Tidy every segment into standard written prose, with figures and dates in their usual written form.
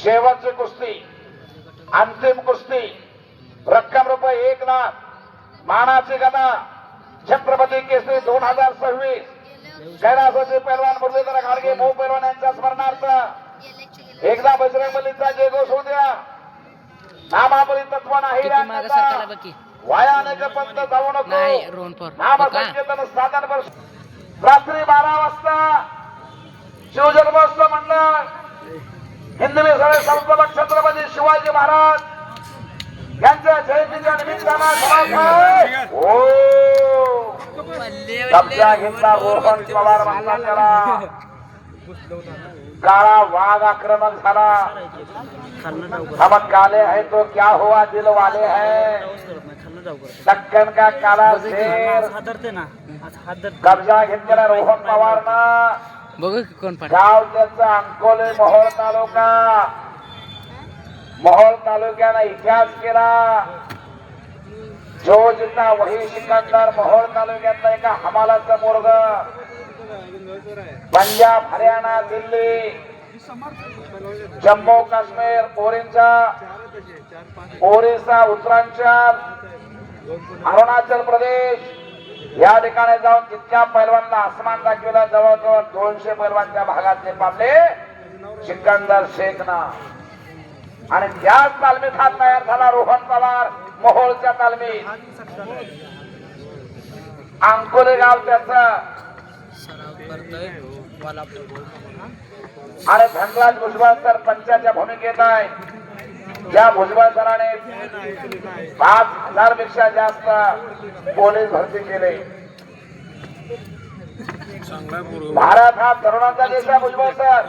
शेवटची कुस्ती, अंतिम कुस्ती, रक्कम रुपये 1 लाख, मानाची गदा, छत्रपती केसरी 2026, कैलासाचे पैलवान मुरलीधर घाडगे भाऊ पैलवान यांच्या स्मरणार्थ एकदा बजरंगबलीचा जय घोष होऊ द्या. नामाबली तत्व नाही वायाने पंत जाऊ नको. नाम संकीर्तन साधन रात्री 12 वाजता शिवजन्मोत्सव मंडळ हिंदवी सभा संस्थापक छत्रपती शिवाजी महाराज यांच्या जयंतीच्या निमित्तानं हो कब्जा घेतला रोहन पवार म्हणतात त्याला. काळा वाघ आक्रमक झाला. हम काले है तो क्या हुआ दिल वाले है. दक्कन का काला शेर कब्जा घेतलेला रोहन पवारनं. गाव त्याचा अंकोले मोहोळ तालुका. मोहोळ तालुक्यानं इतिहास केला. जो जिल्हा वही सिकंदर मोहोळ तालुक्यातला एका हमालाचा पोरग. पंजाब हरियाणा दिल्ली जम्मू काश्मीर ओरिसा उत्तरांचल अरुणाचल प्रदेश या ठिकाणी जाऊन तितक्या पैलवानला आसमान दाखवला. जवळजवळ 200 पैलवान त्या भागातले पावले सिकंदर शेखना. आणि त्याच तालमीत हा तयार झाला रोहन पवार मोहोळच्या तालमीत. अंकोले गाव त्याचं. आणि धनराज भुजबळ सर पंचाच्या भूमिकेत आहे. ज्या भुजबळ सराने 5000 पेक्षा जास्त पोलीस भरती केले. भारत हा तरुणांचा देश आहे. भुजबळ सर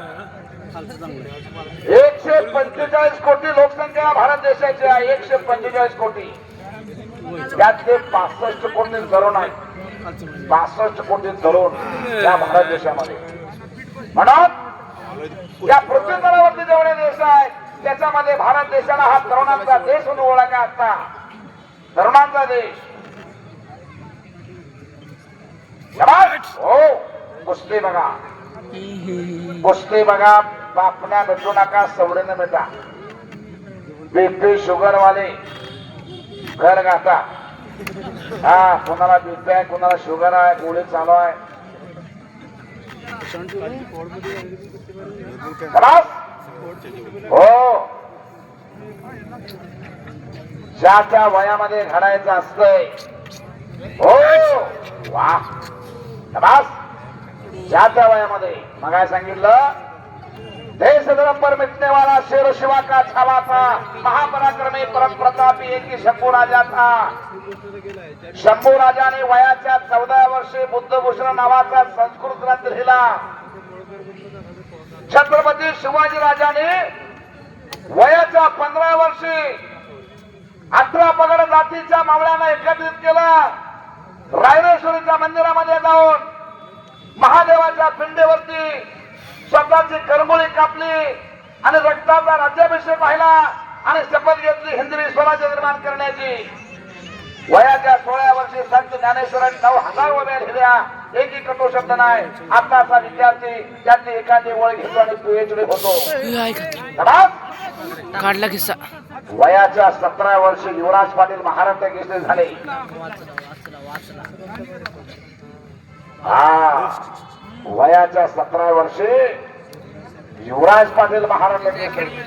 145 कोटी लोकसंख्या भारत देशाची आहे. 145 कोटी त्यातले 65 कोटी तरुण आहेत. 65 कोटी तरुण या भारत देशामध्ये. म्हणून या पृथ्वी तलावरती जेवढे देश आहेत त्याच्यामध्ये भारत देशाला हा तरुणांचा देश म्हणून ओळखला असता. तरुणांचा देश. हो कुस्ती बघा. कुस्ती बघा. बापण्या भेटू नका सवडीने मिटा. बीपी शुगर वाले घर गाता. हा कोणाला बीपी आहे कोणाला शुगर आहे गोळी चालू आहे. हो ज्या त्या वयामध्ये घडायचं असतंय. हो वा ज्या त्या वयामध्ये मग काय सांगितलं. देश धर्म पर मिटने वाला शेर शिवा का छावा था. महापराक्रमी परम प्रतापी एक शंभू राजा था. शंभू राजाने वयाच्या 14 वर्षी बुद्धभूषण नावाचा संस्कृत ग्रंथ लिहिला. छत्रपती शिवाजी राजाने वयाच्या 15 वर्षी 18 पगड जातीच्या मावळ्यांना एकत्रित केलं. रायरेश्वरीच्या मंदिरामध्ये जाऊन महादेवाच्या पिंडीवरती स्वतःची करंगोळी कापली आणि रक्ताचा राज्याभिषेक व्हायला आणि शपथ घेतली हिंदवी स्वराज्य निर्माण करण्याची. वयाच्या 16 वर्षी संत ज्ञानेश्वरांनी 9000 ओव्या लिहिल्या. एकही कटू शब्द नाही. आताचा विद्यार्थी त्यातली एखादी ओळ घेतो आणि पीएचडी होतो. काढला किस्सा. वयाच्या 17 वर्षी युवराज पाटील महाराष्ट्र केसरी झाले. हा वयाच्या 17 वर्षी युवराज पाटील महाराष्ट्र केसरी.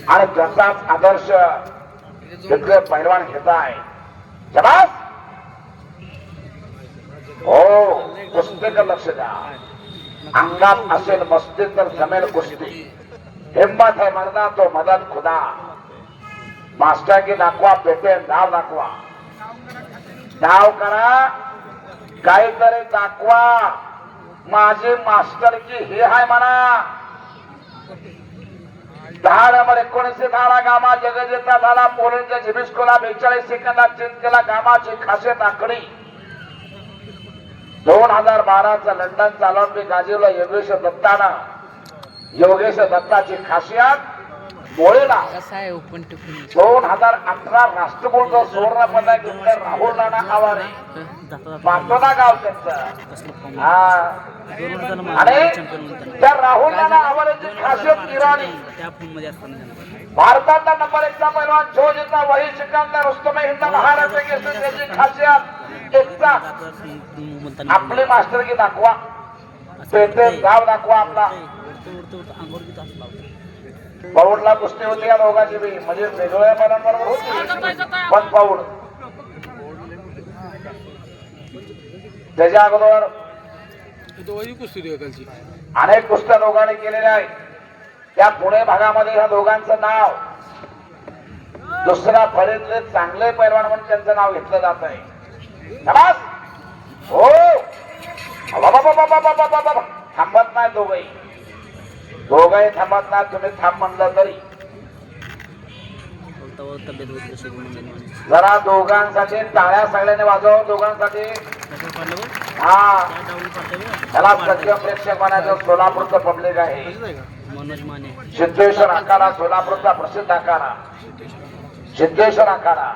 आणि त्याचाच आदर्श तिथले पैलवान घेत आहे. जबास हो कुस्तीकडे लक्ष द्या. अंगात असेल मस्ती तर जमेल कुस्ती. हिम्मत है मरना तो मदद खुदा. मास्टर की दाखवा पेटे डाव दाखवा. डाव करा काहीतरी दाखवा. माझी मास्टर की हे आहे म्हणा. 10 नंबर 19 धारा गामा जगजेता झाला. पोलिंच्या झिबिस्कोला 42 सेकंदात चेंज केला. गामाची खासियत आखडी. 2012चा लंडनचा ऑलिम्पिक गाजवला योगेश दत्तानं. योगेश दत्ताची खासियत मोळेला कसा आहे ओपन टिफिन 2018 राष्ट्रकुल सुवर्ण पदक घेतलं राहुल नाना आवारे पाटोदा गाव त्यांचं. हा आणि त्या राहुल नाना आवारेची खासियत इराणी भारताचा नंबर 1 चा पैलवान जो जिंकला वही शिकंदर रुस्तम हिंद महाराष्ट्र केसरी त्याची खासियत एकचा आपली मास्टरकी दाखवा पेटेल गाव दाखवा आपला. पौडला कुस्ती होती या दोघांची बी म्हणजे वेगवेगळ्या पदांबरोबर होती पण पौड त्याच्या अगोदर अनेक कुस्त्या दोघांनी केलेल्या आहेत. त्या पुणे भागामध्ये ह्या दोघांचं नाव दुसऱ्या फळीतले चांगले पैलवान म्हणून त्यांचं नाव घेतलं जात आहे. हो थांबत नाही दोघही थांबत नाही. तुम्ही थांब म्हणलं तरी जरा दोघांसाठी टाळ्या सगळ्यांनी वाजव. दोघांसाठी हा त्याला सगळं प्रेक्षक म्हणायचं सोलापूरचं पब्लिक आहे. सिद्धेश्वर आखाडा सोलापूरचा प्रसिद्ध आखाडा सिद्धेश्वर आखाडा.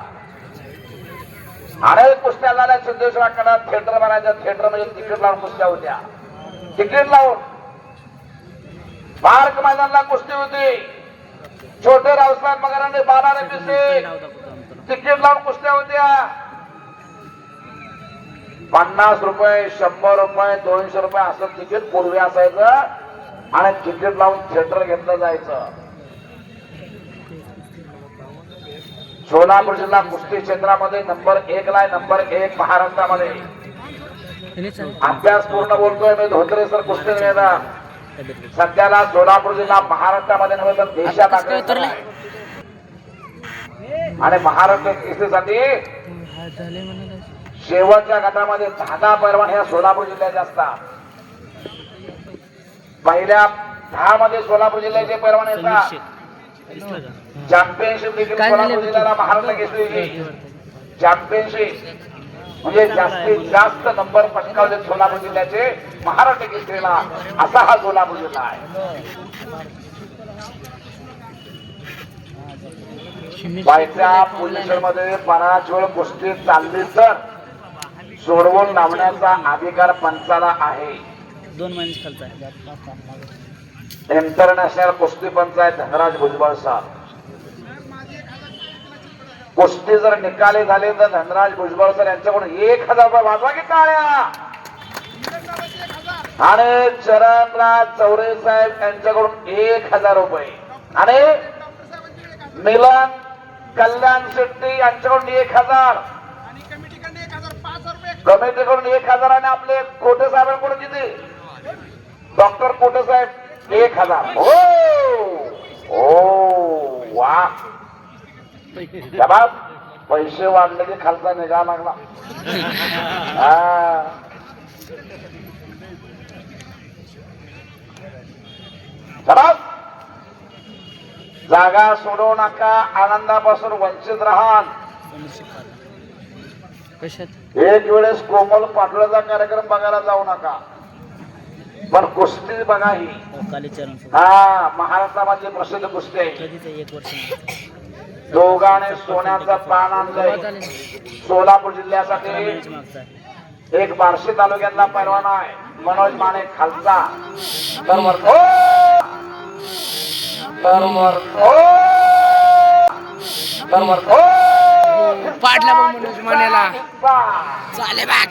अनेक कुस्त्या झाल्या सिद्धेश्वर आखाडा. थिएटर बनायचं. थिएटर म्हणजे तिकीट लावून कुस्त्या होत्या. तिकीट लावून पार्क मैदानला कुस्ती होती. छोटे रावसाहेब मगरांनी 12 पिसे तिकीट लावून कुस्त्या होत्या. 50 रुपये 100 रुपये 200 रुपये असं तिकीट पूर्वी असायचं आणि तिकीट लावून थिएटर घेतलं जायचं. सोलापूर जिल्हा कुस्ती क्षेत्रामध्ये नंबर 1 ला नंबर 1 महाराष्ट्रामध्ये. अभ्यास पूर्ण बोलतोय मी धोत्रे सर कुस्ती नेता. सध्याला सोलापूर जिल्हा महाराष्ट्रामध्ये नव्हे तर देशात आघाडीवर आहे. आणि महाराष्ट्र केसरीसाठी शेवटच्या गटामध्ये 10 पैलवान ह्या सोलापूर जिल्ह्याचे असतात. पहिल्या 10 मध्ये सोलापूर जिल्ह्याचे पैलवान येतात. चॅम्पियनशिप देखील सोलापूर जिल्ह्याला महाराष्ट्र केसरी चॅम्पियनशिप म्हणजे जास्तीत जास्त नंबर पटकावले सोलापूर जिल्ह्याचे महाराष्ट्र केसरीला असा हा सोलापूर जिल्हा आहे. बायच्या पोझिशनमध्ये 5 वेळ कुस्ती चालली तर सोडवून लावण्याचा अधिकार पंचाला आहे. 2 महिने खालचा इंटरनॅशनल कुस्ती पंच आहे धनराज भुजबळ साहेब. कुस्ती जर निकाली झाले तर धनराज भुजबळ सर यांच्याकडून 1000 रुपये वाजवा की टाळ्या. आणि चरणराज चौरे साहेब यांच्याकडून 1000 रुपये आणि मिलन कल्याण शेट्टी यांच्याकडून 1000 कमिटीकडून 1000 आणि आपले कोटे साहेबांकडून किती डॉक्टर कोटे साहेब 1000. हो वा पैसे वाढले की खालचा निघा लागला. जागा सोडवू नका. आनंदापासून वंचित राहाल. एक वेळेस कोमल पाटोळ्याचा कार्यक्रम बघायला जाऊ नका पण कुस्ती बघा. ही महाराष्ट्रामध्ये प्रसिद्ध कुस्ती आहे. दोघांनी सोन्याचा पान आणलंय सोलापूर जिल्ह्यासाठी. एक बार्शी तालुक्यातला पैलवान आहे मनोज माने खालचा. पाडला मनोज मानेला. चाले बाग.